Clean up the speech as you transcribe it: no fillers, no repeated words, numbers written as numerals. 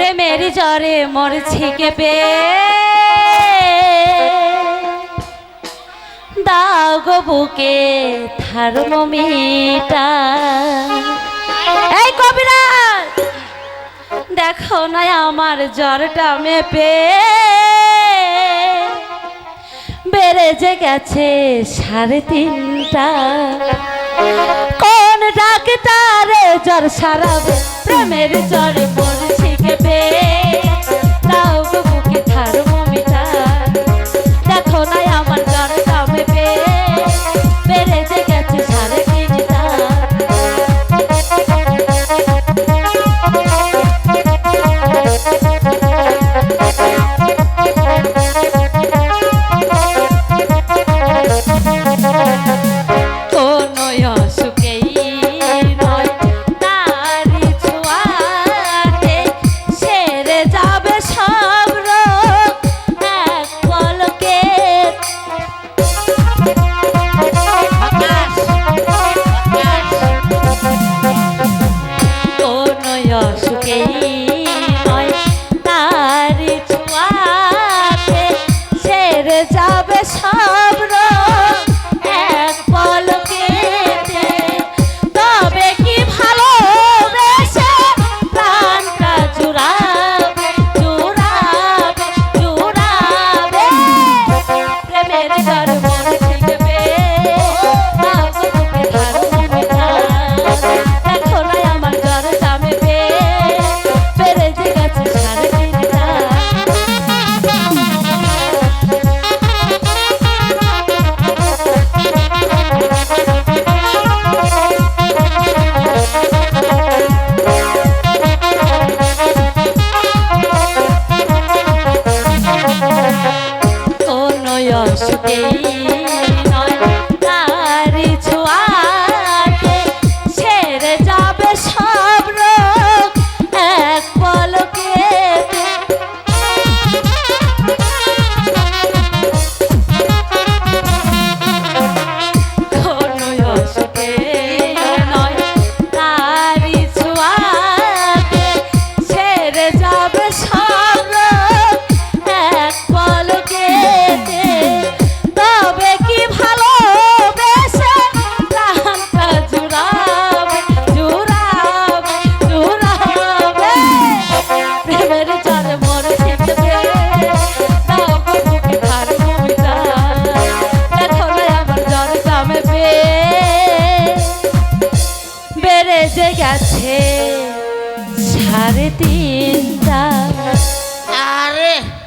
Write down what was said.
প্রেমের জ্বরে মরছি কেঁপে দাও গো বুকে থার্মোমিটার। এই কবিরাজ দেখো না আমার জ্বরটা মেপে বেড়ে যে গেছে 3.5টা। কোন ডাক্তারে জ্বর সারাবে প্রেমের জ্বরে মরছি কেঁপে দাও গো বুকে থার্মোমিটার। দেখো না আমার জ্বরটা মেপে বেড়ে যে গেছে 3.5টা। যাবে সব রোগ এক পলকেতে। তবে কি ভালোবেসে প্রাণটা জুড়াবে জুড়াবে জুড়াবে প্রেমের জ্বর মরছি কেঁপে দাও গো বুকে থার্মোমিটার। দেখো না আমার জ্বরটা মেপে বেড়ে যে গেছে 3.5টা। ছেড়ে যাবে সব রোগ এক পলকেতে। কোনো অসুখে নয় তারি ছোঁয়াতে ছেড়ে যাবে সব রোগ এক পলকেতে। তবে কি ভালোবেসে প্রাণটা জুড়াবে জুড়াবে জুড়াবে প্রেমের জ্বরে মরছি কেঁপে দাও গো বুকে থার্মোমিটার। দেখো না আমার জ্বরটা মেপে বেড়ে যে গেছে 3.5টা।